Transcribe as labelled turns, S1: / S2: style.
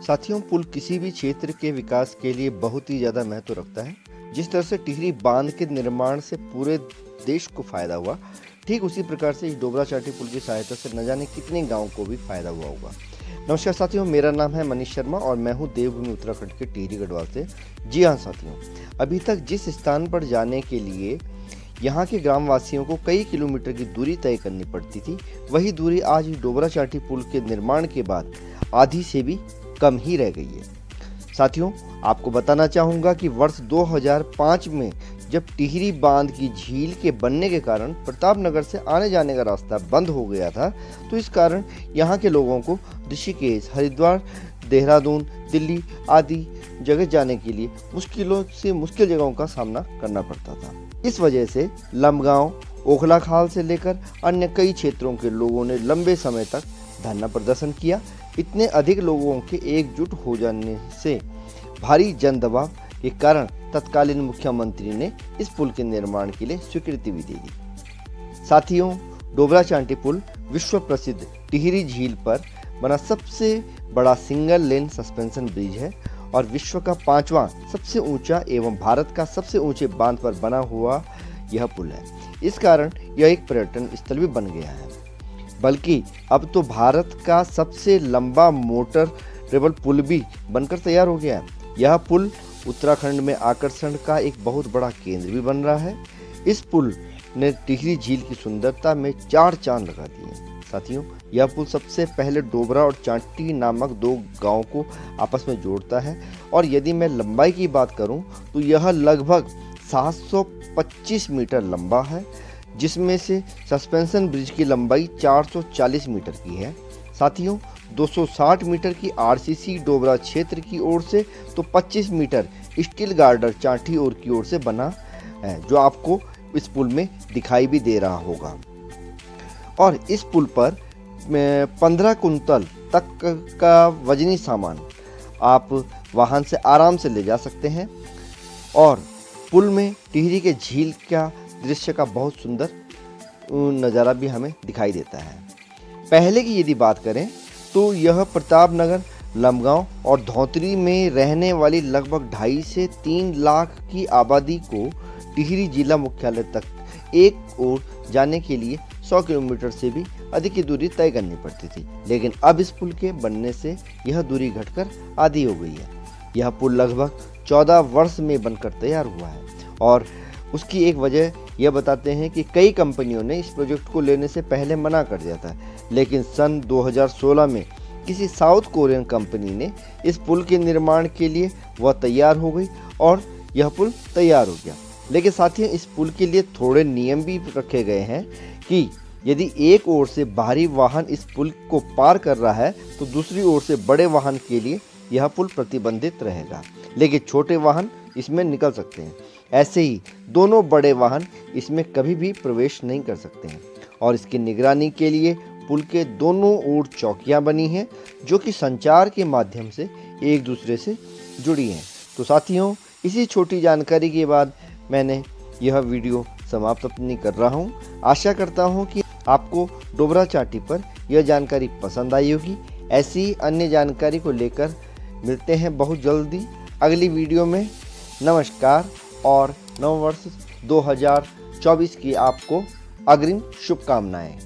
S1: साथियों, पुल किसी भी क्षेत्र के विकास के लिए बहुत ही ज़्यादा महत्व रखता है। जिस तरह से टिहरी बांध के निर्माण से पूरे देश को फायदा हुआ, ठीक उसी प्रकार से इस डोबरा चांठी पुल की सहायता से न जाने कितने गांव को भी फायदा हुआ होगा। नमस्कार साथियों, मेरा नाम है मनीष शर्मा और मैं हूं देवभूमि उत्तराखंड के टिहरी गढ़वाल से। जी हाँ साथियों, अभी तक जिस स्थान पर जाने के लिए यहाँ के ग्रामवासियों को कई किलोमीटर की दूरी तय करनी पड़ती थी, वही दूरी आज डोबरा चांठी पुल के निर्माण के बाद आधी से भी कम ही रह गई है। साथियों, आपको बताना चाहूँगा कि वर्ष 2005 में जब टिहरी बांध की झील के बनने के कारण प्रतापनगर से आने जाने का रास्ता बंद हो गया था, तो इस कारण यहाँ के लोगों को ऋषिकेश, हरिद्वार, देहरादून, दिल्ली आदि जगह जाने के लिए मुश्किलों से मुश्किल जगहों का सामना करना पड़ता था। इस वजह से लंबगांव, ओखलाखाल से लेकर अन्य कई क्षेत्रों के लोगों ने लंबे समय तक धरना प्रदर्शन किया। इतने अधिक लोगों के एकजुट हो जाने से भारी जन दबाव के कारण तत्कालीन मुख्यमंत्री ने इस पुल के निर्माण के लिए स्वीकृति भी दे दी। साथियों, डोबरा चांठी पुल विश्व प्रसिद्ध टिहरी झील पर बना सबसे बड़ा सिंगल लेन सस्पेंशन ब्रिज है और विश्व का 5वां सबसे ऊंचा एवं भारत का सबसे ऊंचे बांध पर बना हुआ यह पुल है। इस कारण यह एक पर्यटन स्थल भी बन गया है, बल्कि अब तो भारत का सबसे लंबा मोटर रेबल पुल भी बनकर तैयार हो गया है। यह पुल उत्तराखंड में आकर्षण का एक बहुत बड़ा केंद्र भी बन रहा है। इस पुल ने टिहरी झील की सुंदरता में 4 चांद लगा दिए। साथियों, यह पुल सबसे पहले डोबरा और चांठी नामक 2 गांवों को आपस में जोड़ता है और यदि मैं लंबाई की बात करूं तो यह लगभग 725 मीटर लंबा है, जिसमें से सस्पेंशन ब्रिज की लंबाई 440 मीटर की है। साथियों, 260 मीटर की आरसीसी डोबरा क्षेत्र की ओर से तो 25 मीटर स्टील गार्डर चांठी ओर की ओर से बना है, जो आपको इस पुल में दिखाई भी दे रहा होगा। और इस पुल पर 15 कुंतल तक का वजनी सामान आप वाहन से आराम से ले जा सकते हैं और पुल में टिहरी के झील का दृश्य का बहुत सुंदर नज़ारा भी हमें दिखाई देता है। पहले की यदि बात करें तो यह प्रतापनगर, लंबगांव और धौंतरी में रहने वाली लगभग 2.5 से 3 लाख की आबादी को टिहरी जिला मुख्यालय तक एक ओर जाने के लिए 100 किलोमीटर से भी अधिक की दूरी तय करनी पड़ती थी, लेकिन अब इस पुल के बनने से यह दूरी घटकर आधी हो गई है। यह पुल लगभग 14 वर्ष में बनकर तैयार हुआ है और उसकी एक वजह यह बताते हैं कि कई कंपनियों ने इस प्रोजेक्ट को लेने से पहले मना कर दिया था, लेकिन सन 2016 में किसी साउथ कोरियन कंपनी ने इस पुल के निर्माण के लिए वह तैयार हो गई और यह पुल तैयार हो गया। लेकिन साथियों, इस पुल के लिए थोड़े नियम भी रखे गए हैं कि यदि एक ओर से भारी वाहन इस पुल को पार कर रहा है तो दूसरी ओर से बड़े वाहन के लिए यह पुल प्रतिबंधित रहेगा, लेकिन छोटे वाहन इसमें निकल सकते हैं। ऐसे ही दोनों बड़े वाहन इसमें कभी भी प्रवेश नहीं कर सकते हैं और इसकी निगरानी के लिए पुल के दोनों ओर चौकियां बनी हैं, जो कि संचार के माध्यम से एक दूसरे से जुड़ी हैं। तो साथियों, इसी छोटी जानकारी के बाद मैंने यह वीडियो समाप्त अपनी कर रहा हूं। आशा करता हूं कि आपको डोबरा चांठी पर यह जानकारी पसंद आई होगी। ऐसी अन्य जानकारी को लेकर मिलते हैं बहुत जल्दी अगली वीडियो में। नमस्कार और नव वर्ष 2024 की आपको अग्रिम शुभकामनाएं।